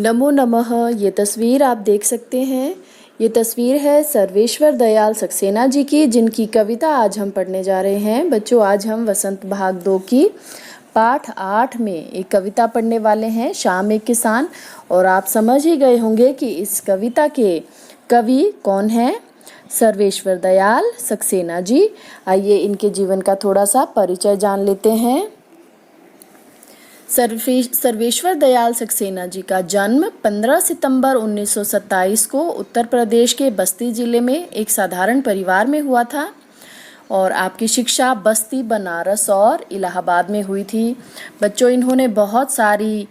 नमो नमः। ये तस्वीर आप देख सकते हैं। ये तस्वीर है सर्वेश्वर दयाल सक्सेना जी की, जिनकी कविता आज हम पढ़ने जा रहे हैं। बच्चों, आज हम वसंत भाग 2 की पाठ 8 में एक कविता पढ़ने वाले हैं, शाम एक किसान। और आप समझ ही गए होंगे कि इस कविता के कवि कौन हैं। सर्वेश्वर दयाल सक्सेना जी। आइए इनके जीवन का थोड़ा सा परिचय जान लेते हैं। सर्वेश्वर दयाल सक्सेना जी का जन्म 15 सितंबर 1927 को उत्तर प्रदेश के बस्ती जिले में एक साधारण परिवार में हुआ था और आपकी शिक्षा बस्ती, बनारस और इलाहाबाद में हुई थी। बच्चों, इन्होंने बहुत सारी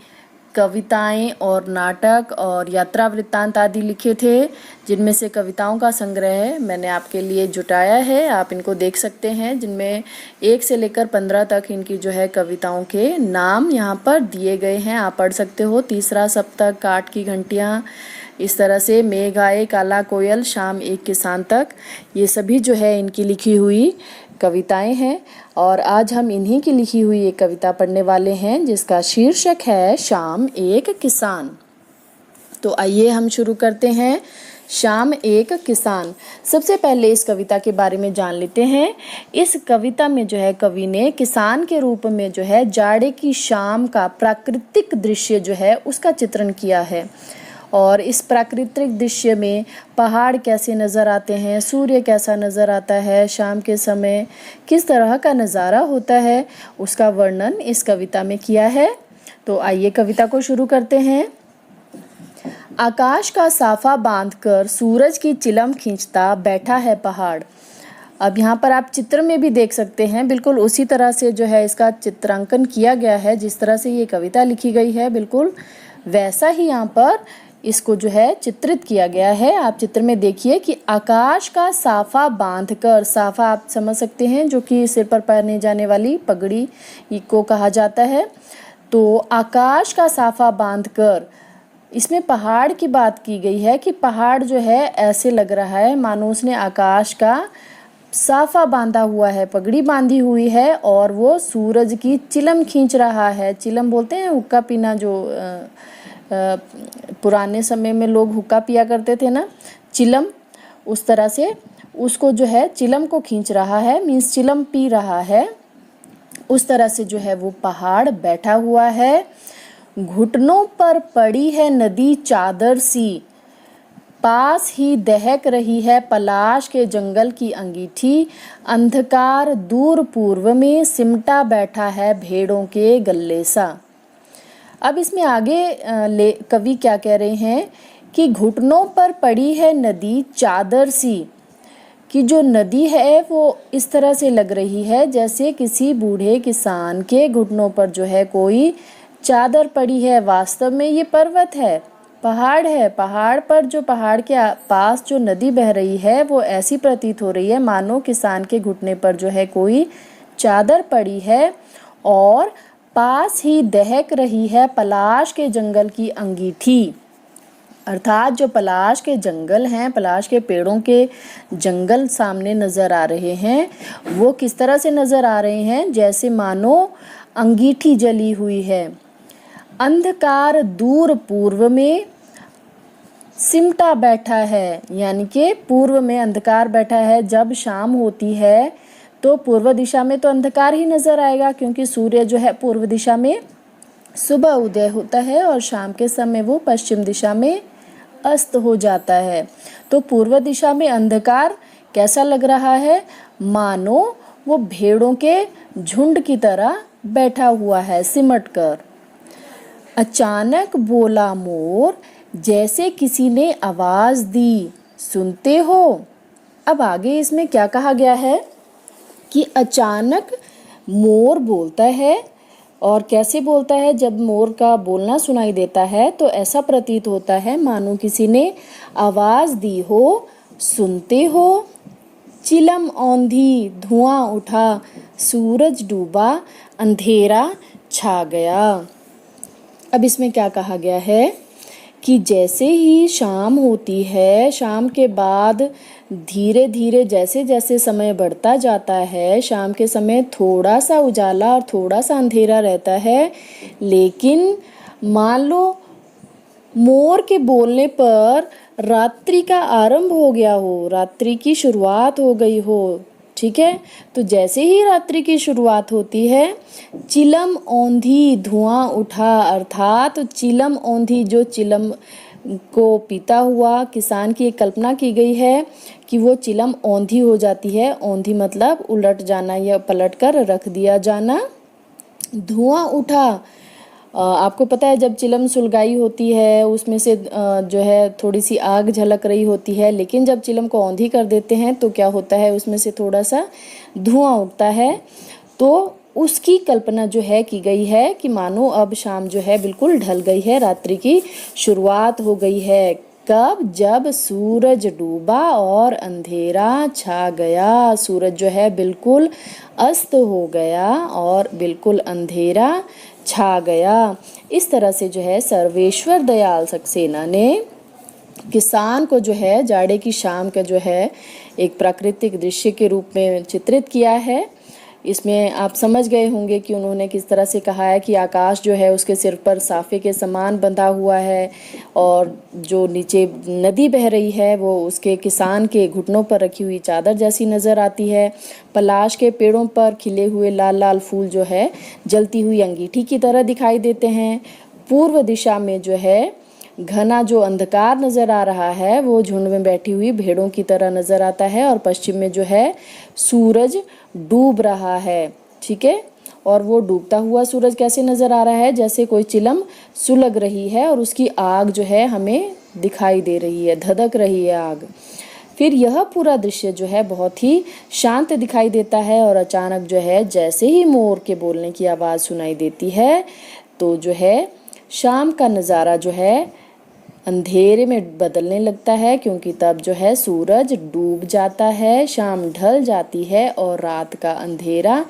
कविताएं और नाटक और यात्रा वृत्तांत आदि लिखे थे, जिनमें से कविताओं का संग्रह मैंने आपके लिए जुटाया है। आप इनको देख सकते हैं, जिनमें 1 से लेकर 15 तक इनकी जो है कविताओं के नाम यहाँ पर दिए गए हैं। आप पढ़ सकते हो। तीसरा सप्तक, काठ की घंटियाँ, इस तरह से मेघ आए, काला कोयल, शाम एक किसान तक, ये सभी जो है इनकी लिखी हुई कविताएं हैं। और आज हम इन्हीं की लिखी हुई एक कविता पढ़ने वाले हैं, जिसका शीर्षक है शाम एक किसान। तो आइए हम शुरू करते हैं। शाम एक किसान। सबसे पहले इस कविता के बारे में जान लेते हैं। इस कविता में जो है कवि ने किसान के रूप में जो है जाड़े की शाम का प्राकृतिक दृश्य जो है उसका चित्रण किया है। और इस प्राकृतिक दृश्य में पहाड़ कैसे नज़र आते हैं, सूर्य कैसा नज़र आता है, शाम के समय किस तरह का नज़ारा होता है, उसका वर्णन इस कविता में किया है। तो आइए कविता को शुरू करते हैं। आकाश का साफा बांधकर सूरज की चिलम खींचता बैठा है पहाड़। अब यहाँ पर आप चित्र में भी देख सकते हैं, बिल्कुल उसी तरह से जो है इसका चित्रांकन किया गया है। जिस तरह से ये कविता लिखी गई है, बिल्कुल वैसा ही यहाँ पर इसको जो है चित्रित किया गया है। आप चित्र में देखिए कि आकाश का साफा बांधकर, साफा आप समझ सकते हैं, जो कि सिर पर पहने जाने वाली पगड़ी को कहा जाता है। तो आकाश का साफा बांधकर, इसमें पहाड़ की बात की गई है कि पहाड़ जो है ऐसे लग रहा है मानो उसने आकाश का साफा बांधा हुआ है, पगड़ी बांधी हुई है और वो सूरज की चिलम खींच रहा है। चिलम बोलते हैं हुक्का पीना, जो पुराने समय में लोग हुक्का पिया करते थे ना, चिलम, उस तरह से उसको जो है चिलम को खींच रहा है, मीन्स चिलम पी रहा है। उस तरह से जो है वो पहाड़ बैठा हुआ है। घुटनों पर पड़ी है नदी चादर सी, पास ही दहक रही है पलाश के जंगल की अंगीठी। अंधकार दूर पूर्व में सिमटा बैठा है भेड़ों के गल्ले सा। अब इसमें आगे कवि क्या कह रहे हैं कि घुटनों पर पड़ी है नदी चादर सी, कि जो नदी है वो इस तरह से लग रही है जैसे किसी बूढ़े किसान के घुटनों पर जो है कोई चादर पड़ी है। वास्तव में ये पर्वत है, पहाड़ है। पहाड़ पर जो, पहाड़ के पास जो नदी बह रही है वो ऐसी प्रतीत हो रही है मानो किसान के घुटने पर जो है कोई चादर पड़ी है। और पास ही दहक रही है पलाश के जंगल की अंगीठी, अर्थात जो पलाश के जंगल हैं, पलाश के पेड़ों के जंगल सामने नज़र आ रहे हैं, वो किस तरह से नज़र आ रहे हैं, जैसे मानो अंगीठी जली हुई है। अंधकार दूर पूर्व में सिमटा बैठा है, यानी कि पूर्व में अंधकार बैठा है। जब शाम होती है तो पूर्व दिशा में तो अंधकार ही नज़र आएगा, क्योंकि सूर्य जो है पूर्व दिशा में सुबह उदय होता है और शाम के समय वो पश्चिम दिशा में अस्त हो जाता है। तो पूर्व दिशा में अंधकार कैसा लग रहा है, मानो वो भेड़ों के झुंड की तरह बैठा हुआ है सिमट कर। अचानक बोला मोर, जैसे किसी ने आवाज दी, सुनते हो। अब आगे इसमें क्या कहा गया है कि अचानक मोर बोलता है। और कैसे बोलता है, जब मोर का बोलना सुनाई देता है तो ऐसा प्रतीत होता है मानो किसी ने आवाज दी हो, सुनते हो। चिलम औंधी, धुआं उठा, सूरज डूबा, अंधेरा छा गया। अब इसमें क्या कहा गया है कि जैसे ही शाम होती है, शाम के बाद धीरे धीरे जैसे जैसे समय बढ़ता जाता है, शाम के समय थोड़ा सा उजाला और थोड़ा सा अंधेरा रहता है, लेकिन मान लो मोर के बोलने पर रात्रि का आरंभ हो गया हो, रात्रि की शुरुआत हो गई हो। ठीक है, तो जैसे ही रात्रि की शुरुआत होती है, चिलम औंधी धुआं उठा, अर्थात चिलम औंधी, जो चिलम को पीता हुआ किसान की एक कल्पना की गई है कि वो चिलम औंधी हो जाती है। औंधी मतलब उलट जाना या पलट कर रख दिया जाना। धुआं उठा, आपको पता है जब चिलम सुलगाई होती है उसमें से जो है थोड़ी सी आग झलक रही होती है, लेकिन जब चिलम को औंधी कर देते हैं तो क्या होता है, उसमें से थोड़ा सा धुआं उठता है। तो उसकी कल्पना जो है की गई है कि मानो अब शाम जो है बिल्कुल ढल गई है, रात्रि की शुरुआत हो गई है। कब? जब सूरज डूबा और अंधेरा छा गया। सूरज जो है बिल्कुल अस्त हो गया और बिल्कुल अंधेरा छा गया। इस तरह से जो है सर्वेश्वर दयाल सक्सेना ने किसान को जो है जाड़े की शाम का जो है एक प्राकृतिक दृश्य के रूप में चित्रित किया है। इसमें आप समझ गए होंगे कि उन्होंने किस तरह से कहा है कि आकाश जो है उसके सिर पर साफे के समान बंधा हुआ है और जो नीचे नदी बह रही है वो उसके किसान के घुटनों पर रखी हुई चादर जैसी नज़र आती है। पलाश के पेड़ों पर खिले हुए लाल लाल फूल जो है जलती हुई अंगीठी की तरह दिखाई देते हैं। पूर्व दिशा में जो है घना जो अंधकार नज़र आ रहा है वो झुंड में बैठी हुई भेड़ों की तरह नज़र आता है। और पश्चिम में जो है सूरज डूब रहा है। ठीक है, और वो डूबता हुआ सूरज कैसे नज़र आ रहा है, जैसे कोई चिलम सुलग रही है और उसकी आग जो है हमें दिखाई दे रही है, धधक रही है आग। फिर यह पूरा दृश्य जो है बहुत ही शांत दिखाई देता है और अचानक जो है जैसे ही मोर के बोलने की आवाज़ सुनाई देती है तो जो है शाम का नज़ारा जो है अंधेरे में बदलने लगता है, क्योंकि तब जो है सूरज डूब जाता है, शाम ढल जाती है और रात का अंधेरा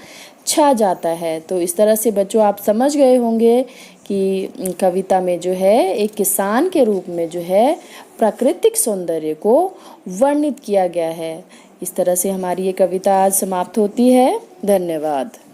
छा जाता है। तो इस तरह से बच्चों आप समझ गए होंगे कि कविता में जो है एक किसान के रूप में जो है प्राकृतिक सौंदर्य को वर्णित किया गया है। इस तरह से हमारी ये कविता आज समाप्त होती है। धन्यवाद।